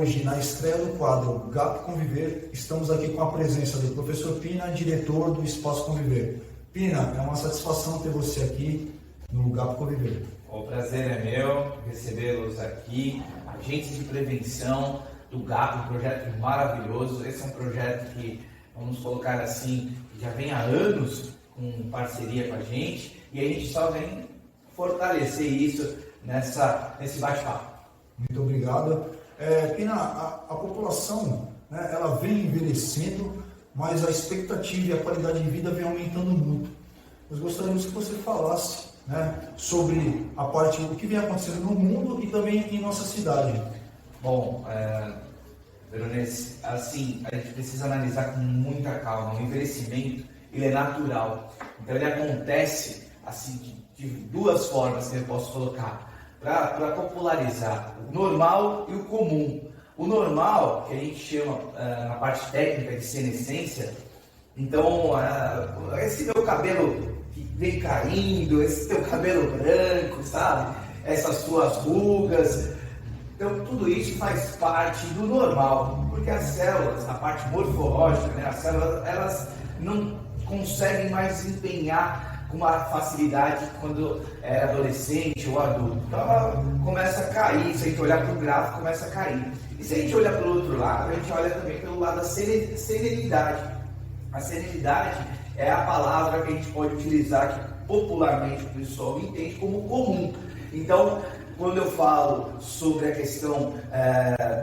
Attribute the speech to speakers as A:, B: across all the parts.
A: hoje, na estreia do quadro GAP Conviver, estamos aqui com a presença do professor Pina, diretor do Espaço Conviver. Pina, é uma satisfação ter você aqui no GAP Conviver.
B: O prazer é meu recebê-los aqui, agentes de prevenção do GAP, um projeto maravilhoso. Esse é um projeto que, vamos colocar assim, já vem há anos com parceria com a gente e a gente só vem fortalecer isso nesse bate-papo.
A: Muito obrigado. Pina, a população, né, ela vem envelhecendo, mas a expectativa e a qualidade de vida vem aumentando muito. Nós gostaríamos que você falasse, né, sobre a parte do que vem acontecendo no mundo e também em nossa cidade.
B: Bom, Veronese, assim, a gente precisa analisar com muita calma. O envelhecimento, ele é natural. Então, ele acontece assim de duas formas que eu posso colocar. Para popularizar o normal e o comum. O normal, que a gente chama na parte técnica de senescência, então esse teu cabelo que vem caindo, esse teu cabelo branco, sabe? Essas tuas rugas, então tudo isso faz parte do normal, porque as células, a parte morfológica, né, as células, elas não conseguem mais desempenhar com uma facilidade quando é adolescente ou adulto. Então ela começa a cair, se a gente olhar para o gráfico, começa a cair. E se a gente olhar pelo outro lado, a gente olha também pelo lado da senilidade. A senilidade é a palavra que a gente pode utilizar, que popularmente o pessoal entende como comum. Então, quando eu falo sobre a questão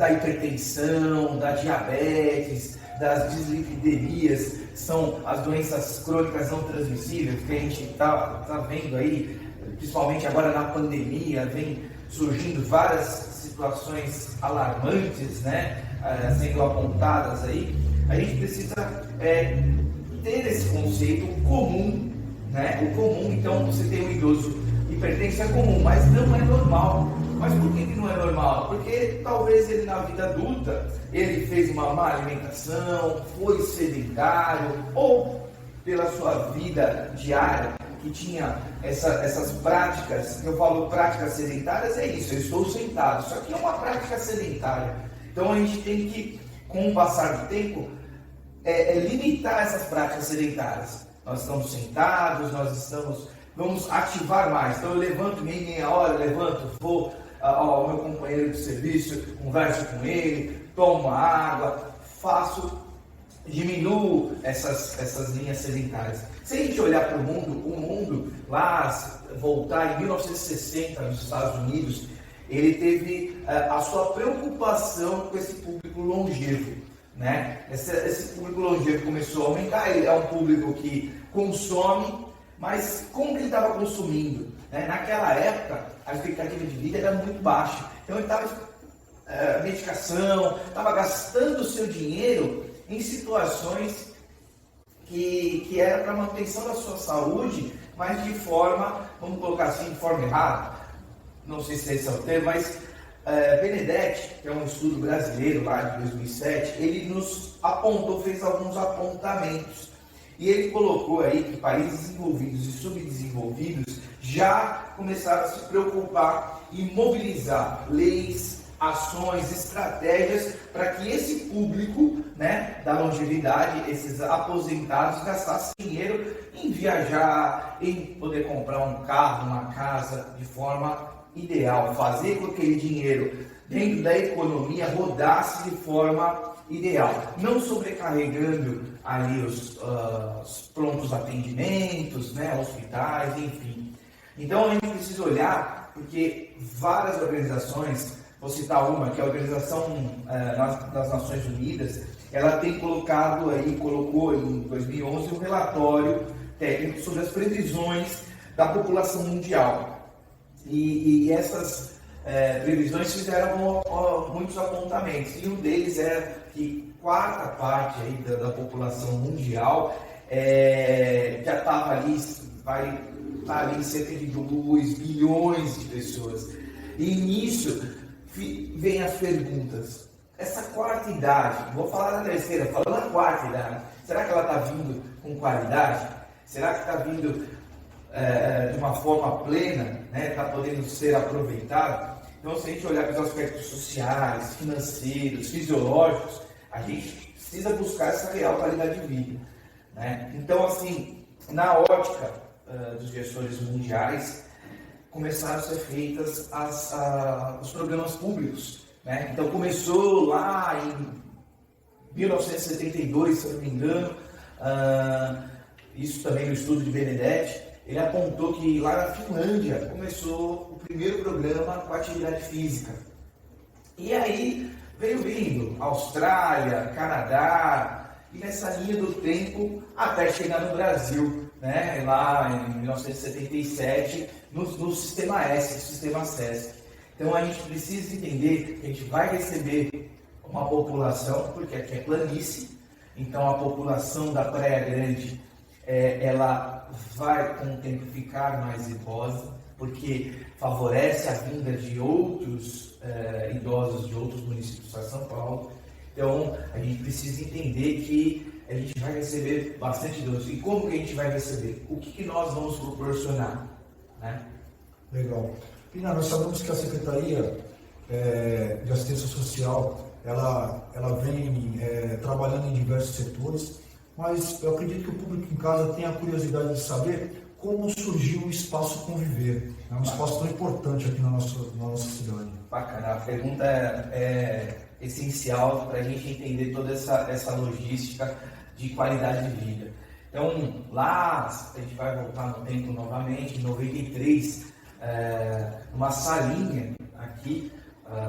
B: da hipertensão, da diabetes, das dislipidemias, são as doenças crônicas não transmissíveis que a gente está vendo aí, principalmente agora na pandemia, vem surgindo várias situações alarmantes, né, sendo apontadas aí. A gente precisa ter esse conceito comum, né? O comum, então você tem um idoso hipertenso é comum, mas não é normal. Mas por que não é normal? Porque talvez ele na vida adulta, ele fez uma má alimentação, foi sedentário, ou pela sua vida diária, que tinha essas práticas, que eu falo práticas sedentárias, é isso, eu estou sentado, isso aqui é uma prática sedentária. Então a gente tem que, com o passar do tempo, limitar essas práticas sedentárias. Nós estamos sentados, vamos ativar mais. Então eu levanto meia hora, levanto, vou ao meu companheiro de serviço, converso com ele, tomo água, diminuo essas linhas sedentárias. Se a gente olhar para o mundo, lá, voltar em 1960 nos Estados Unidos, ele teve a sua preocupação com esse público longevo, né? Esse público longevo começou a aumentar, ele é um público que consome, mas como que ele estava consumindo? Né? Naquela época, a expectativa de vida era muito baixa. Então ele estava medicação, estava gastando o seu dinheiro em situações que era para manutenção da sua saúde, mas de forma, vamos colocar assim, de forma errada. Não sei se esse é o termo, mas Benedetti, que é um estudo brasileiro lá de 2007, ele nos apontou, fez alguns apontamentos. E ele colocou aí que países desenvolvidos e subdesenvolvidos já começaram a se preocupar em mobilizar leis, ações, estratégias para que esse público, né, da longevidade, esses aposentados, gastassem dinheiro em viajar, em poder comprar um carro, uma casa de forma ideal, fazer com que aquele dinheiro dentro da economia rodasse de forma ideal, não sobrecarregando ali os prontos atendimentos, né, hospitais, enfim. Então a gente precisa olhar, porque várias organizações, vou citar uma, que é a Organização das Nações Unidas, ela tem colocou em 2011 um relatório técnico sobre as previsões da população mundial. E essas previsões fizeram muitos apontamentos, e um deles era que quarta parte aí da população mundial já estava ali, vai estar ali cerca de 2 bilhões de pessoas. E nisso vem as perguntas. Essa quarta idade, vou falar da terceira, falando da quarta idade, será que ela está vindo com qualidade? Será que está vindo de uma forma plena, né? Está podendo ser aproveitada? Então, se a gente olhar para os aspectos sociais, financeiros, fisiológicos, a gente precisa buscar essa real qualidade de vida, né? Então, assim, na ótica dos gestores mundiais, começaram a ser feitas os programas públicos, né? Então, começou lá em 1972, se eu não me engano, isso também no estudo de Benedetti, ele apontou que lá na Finlândia começou o primeiro programa com atividade física. E aí veio vindo Austrália, Canadá, e nessa linha do tempo até chegar no Brasil, né? Lá em 1977, no Sistema S, no Sistema SESC. Então a gente precisa entender que a gente vai receber uma população, porque aqui é planície, então a população da Praia Grande, ela vai com o tempo ficar mais idosa, porque favorece a vinda de outros idosos de outros municípios de São Paulo. Então a gente precisa entender que a gente vai receber bastante idosos. E como que a gente vai receber? O que nós vamos proporcionar, né?
A: Legal. Pina, nós sabemos que a Secretaria de Assistência Social ela vem trabalhando em diversos setores, mas eu acredito que o público em casa tem a curiosidade de saber como surgiu o Espaço Conviver. É um espaço tão importante aqui na nossa cidade.
B: Bacana, a pergunta é essencial para a gente entender toda essa logística de qualidade de vida. Então, lá, a gente vai voltar no tempo novamente, em 93, uma salinha aqui,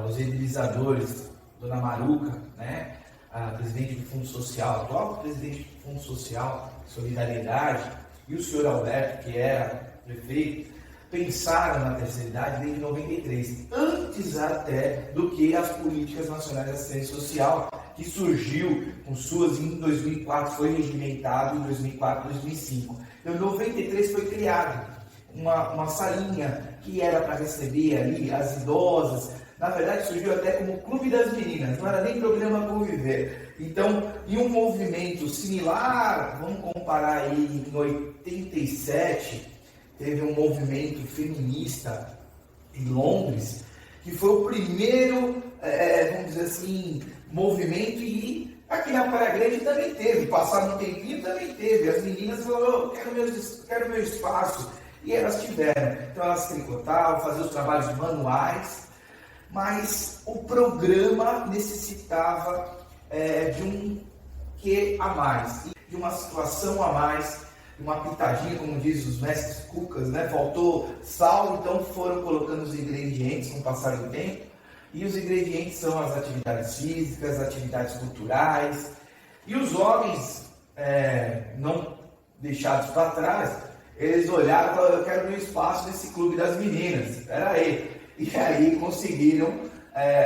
B: os idealizadores, Dona Maruca, né, a presidente do Fundo Social, atual presidente do Fundo Social, Solidariedade, e o senhor Alberto, que era prefeito, pensaram na terceira idade desde 93, antes até do que as políticas nacionais de assistência social, que surgiu com suas em 2004, foi regimentado em 2004, 2005. Então, em 93 foi criado uma salinha que era para receber ali as idosas. Na verdade, surgiu até como Clube das Meninas, não era nem programa Conviver. Então, em um movimento similar, vamos comparar aí em 87, teve um movimento feminista em Londres, que foi o primeiro, vamos dizer assim, movimento, e aqui na Praia Grande também teve, passado um tempinho também teve, as meninas falaram, quero meu espaço, e elas tiveram. Então elas tricotavam, faziam os trabalhos manuais, mas o programa necessitava de um quê a mais, de uma situação a mais, uma pitadinha, como diz os mestres cucas, né? Faltou sal, então foram colocando os ingredientes com o passar do tempo, e os ingredientes são as atividades físicas, as atividades culturais, e os homens, não deixados para trás, eles olharam e falaram, eu quero meu espaço nesse Clube das Meninas, espera aí. E aí conseguiram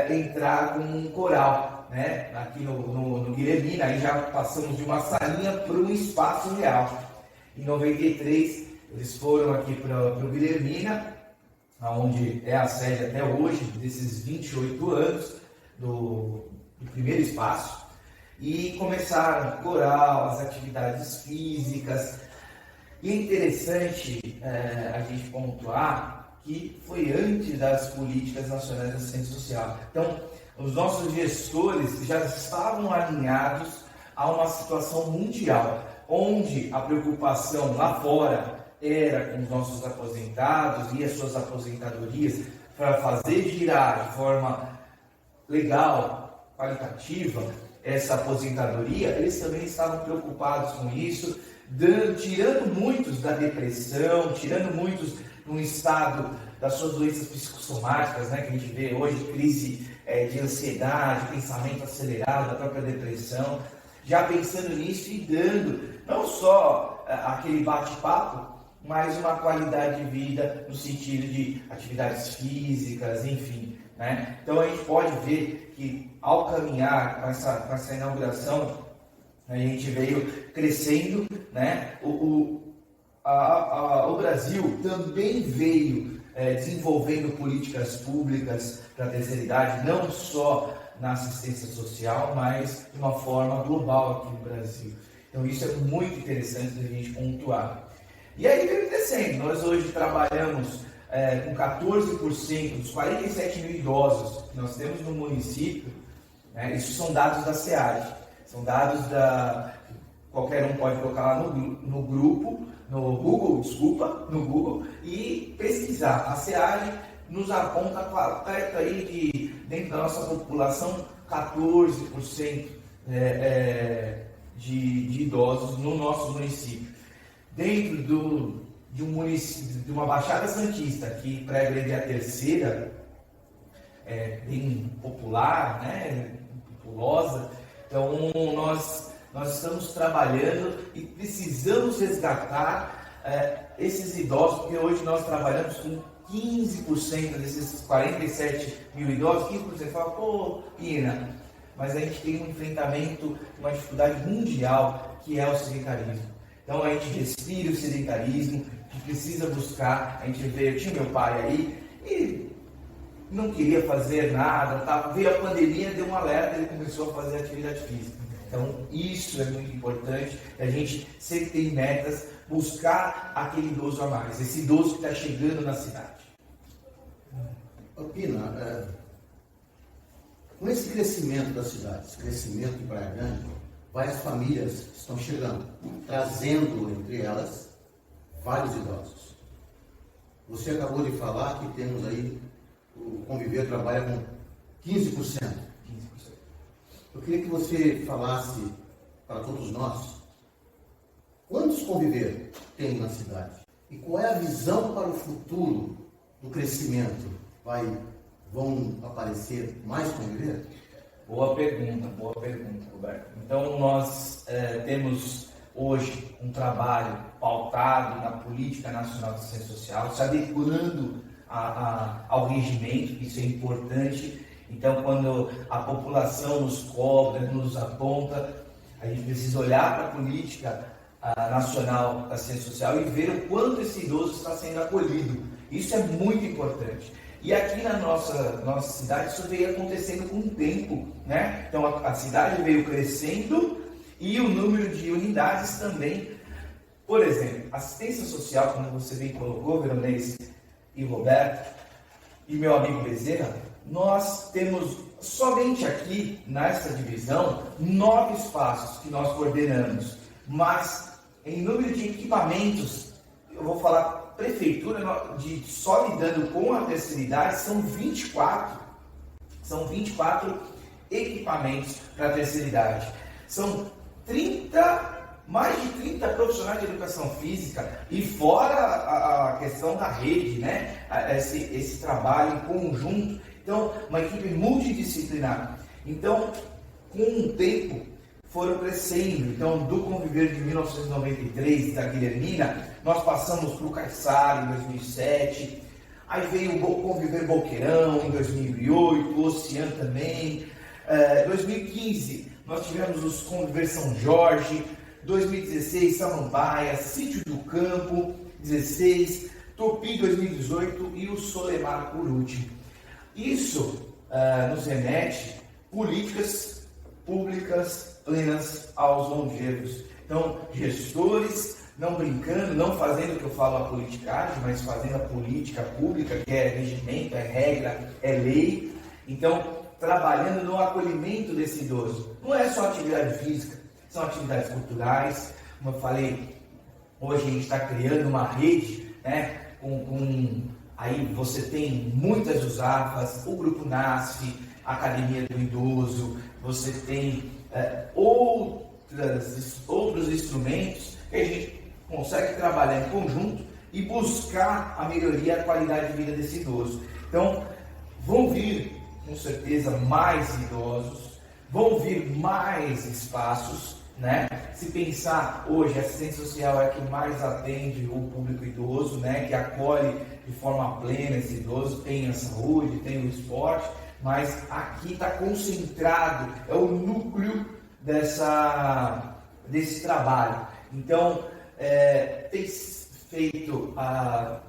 B: entrar com um coral, né? Aqui no Guilhermina, aí já passamos de uma salinha para um espaço real. Em 93, eles foram aqui para o Guilhermina, onde é a sede até hoje, desses 28 anos do primeiro espaço, e começaram o coral, as atividades físicas. E é interessante a gente pontuar que foi antes das políticas nacionais de assistência social. Então, os nossos gestores já estavam alinhados a uma situação mundial, onde a preocupação lá fora era com os nossos aposentados e as suas aposentadorias, para fazer girar de forma legal, qualitativa, essa aposentadoria. Eles também estavam preocupados com isso, tirando muitos da depressão, tirando muitos num estado das suas doenças psicossomáticas, né, que a gente vê hoje, crise de ansiedade, pensamento acelerado, da própria depressão, já pensando nisso e dando não só aquele bate-papo, mas uma qualidade de vida no sentido de atividades físicas, enfim, né? Então a gente pode ver que ao caminhar com essa inauguração, a gente veio crescendo, né? O Brasil também veio desenvolvendo políticas públicas para a terceira idade, não só na assistência social, mas de uma forma global aqui no Brasil. Então isso é muito interessante da gente pontuar. E aí veio crescendo. Nós hoje trabalhamos com 14% dos 47 mil idosos que nós temos no município, né, isso são dados da SEAD, são dados qualquer um pode colocar lá no Google, e pesquisar. A SEAD nos aponta perto aí dentro da nossa população, 14% de idosos no nosso município. Dentro de um município, de uma Baixada Santista, que para a igreja é a terceira, bem popular, né, populosa, então nós estamos trabalhando e precisamos resgatar esses idosos, porque hoje nós trabalhamos com 15% desses 47 mil idosos, 15% fala, pô, Pina, mas a gente tem um enfrentamento, uma dificuldade mundial, que é o sedentarismo. Então a gente respira o sedentarismo, a gente precisa buscar, eu tinha meu pai aí, e não queria fazer nada, veio a pandemia, deu um alerta, ele começou a fazer atividade física. Então isso é muito importante, a gente sempre tem metas, buscar aquele idoso a mais, esse idoso que está chegando na cidade.
C: Pina, com esse crescimento da cidade, esse crescimento de Praia Grande, várias famílias estão chegando, trazendo entre elas vários idosos. Você acabou de falar que temos aí, o Conviver trabalha com 15%. Eu queria que você falasse para todos nós, quantos Conviver tem na cidade? E qual é a visão para o futuro do crescimento? Vão aparecer mais Conviver?
B: Boa pergunta, Roberto. Então, nós temos hoje um trabalho pautado na Política Nacional de Assistência Social, se adequando ao regimento, isso é importante. Então, quando a população nos cobra, nos aponta, a gente precisa olhar para a Política Nacional da Assistência Social e ver o quanto esse idoso está sendo acolhido. Isso é muito importante. E aqui na nossa cidade isso veio acontecendo com o tempo, né? Então a cidade veio crescendo e o número de unidades também. Por exemplo, assistência social, como você bem colocou, Veronese e Roberto, e meu amigo Bezerra, nós temos somente aqui nessa divisão 9 espaços que nós coordenamos, mas em número de equipamentos, eu vou falar prefeitura, só lidando com a terceira idade, são 24 equipamentos para a terceira idade. São mais de 30 profissionais de educação física e fora a questão da rede, né? Esse trabalho em conjunto. Então, uma equipe multidisciplinar. Então, com o tempo, foram crescendo. Então, do Conviver de 1993, da Guilhermina, nós passamos para o Caiçara em 2007, aí veio o Conviver Boqueirão em 2008, o Oceano também. 2015, nós tivemos os Conviver São Jorge, 2016, Samambaia, Sítio do Campo, 16, Tupi 2018 e o Solemar por último. Isso nos remete políticas públicas plenas aos longevos. Então, gestores não brincando, não fazendo o que eu falo a politicagem, mas fazendo a política pública, que é regimento, é regra, é lei. Então, trabalhando no acolhimento desse idoso. Não é só atividade física, são atividades culturais. Como eu falei, hoje a gente está criando uma rede, né, aí você tem muitas USAFAs, o Grupo NASF, a Academia do Idoso, você tem outros instrumentos que a gente consegue trabalhar em conjunto e buscar a melhoria e a qualidade de vida desse idoso. Então, vão vir, com certeza, mais idosos, vão vir mais espaços, né? Se pensar hoje, a assistência social é a que mais atende o público idoso, né? Que acolhe de forma plena esse idoso, tem a saúde, tem o esporte, mas aqui está concentrado, é o núcleo desse trabalho. Então, tem feito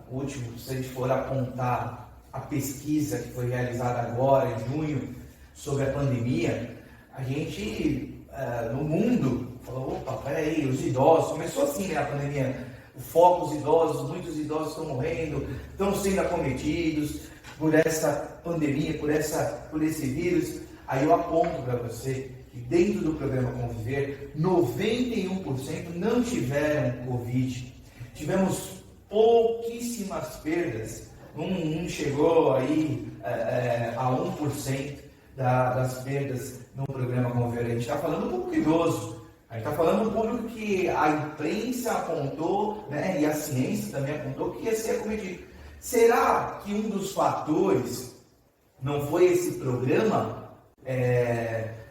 B: o último, se a gente for apontar a pesquisa que foi realizada agora, em junho, sobre a pandemia, a gente, no mundo, falou, opa, peraí, os idosos, começou assim, né, a pandemia, o foco os idosos, muitos idosos estão morrendo, estão sendo acometidos por essa pandemia, por esse vírus. Aí eu aponto para você que dentro do programa Conviver, 91% não tiveram Covid. Tivemos pouquíssimas perdas, não chegou aí a 1% das perdas no programa Conviver. A gente está falando do público idoso, a gente está falando do público que a imprensa apontou, né, e a ciência também apontou que ia ser acometido. Será que um dos fatores não foi esse programa?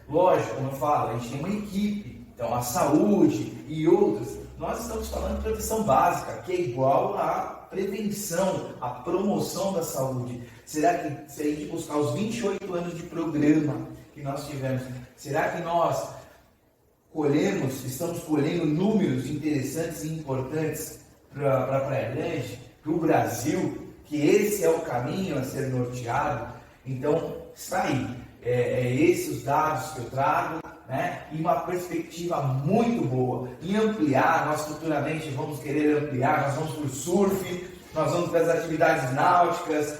B: Lógico, como eu falo, a gente tem uma equipe, então a saúde e outras. Nós estamos falando de prevenção básica, que é igual à prevenção, à promoção da saúde. Será que, se a gente buscar os 28 anos de programa que nós tivemos, será que nós estamos colhendo números interessantes e importantes para a Praia Grande, para o Brasil, que esse é o caminho a ser norteado? Então, está aí. Esses os dados que eu trago, né? E uma perspectiva muito boa em ampliar. Nós futuramente vamos querer ampliar, nós vamos para o surf, nós vamos para as atividades náuticas.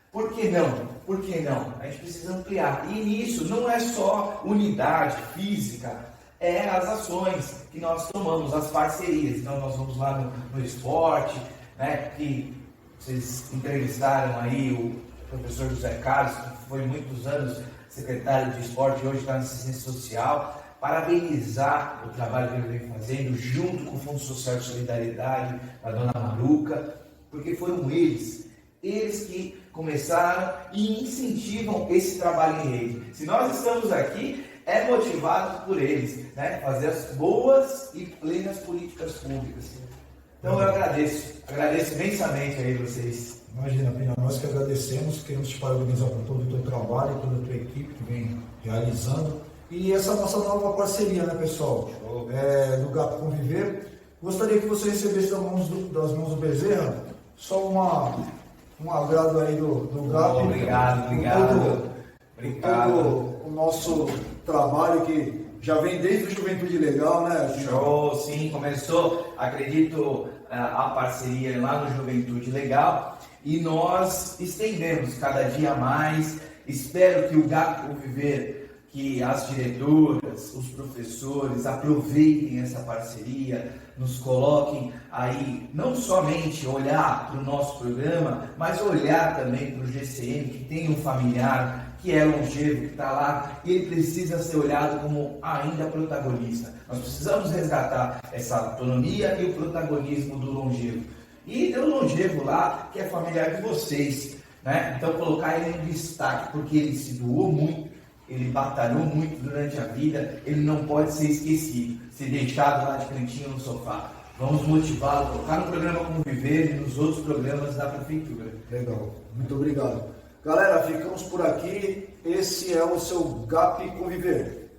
B: Por que não? Por que não? A gente precisa ampliar. E nisso não é só unidade física, é as ações que nós tomamos, as parcerias. Então nós vamos lá no esporte, né? Que vocês entrevistaram aí o professor José Carlos, que foi muitos anos secretário de esporte, hoje está na assistência social. Parabenizar o trabalho que ele vem fazendo, junto com o Fundo Social de Solidariedade, a dona Maruca, porque foram eles que começaram e incentivam esse trabalho em rede. Se nós estamos aqui, é motivado por eles, né? Fazer as boas e plenas políticas públicas. Então eu agradeço imensamente aí vocês.
A: Imagina, Pina, nós que agradecemos, queremos te parabenizar por todo o teu trabalho, toda a tua equipe que vem realizando. E essa nossa nova parceria, né, pessoal? Do GAP Conviver. Gostaria que você recebesse das mãos do Bezerra só um agrado aí do GAP.
B: Obrigado.
A: Todo o nosso trabalho que já vem desde o Juventude Legal, né?
B: Show, sim, começou, acredito, a parceria lá no Juventude Legal. E nós estendemos cada dia mais. Espero que o GAP Conviver, que as diretoras, os professores aproveitem essa parceria, nos coloquem aí, não somente olhar para o nosso programa, mas olhar também para o GCM, que tem um familiar que é longevo, que está lá, e ele precisa ser olhado como ainda protagonista. Nós precisamos resgatar essa autonomia e o protagonismo do longevo. E tem o longevo lá, que é familiar de vocês, né? Então colocar ele em destaque, porque ele se doou muito, ele batalhou muito durante a vida, ele não pode ser esquecido, ser deixado lá de cantinho no sofá. Vamos motivá-lo, colocar no programa Conviver e nos outros programas da Prefeitura.
A: Legal, muito obrigado. Galera, ficamos por aqui. Esse é o seu GAP Conviver.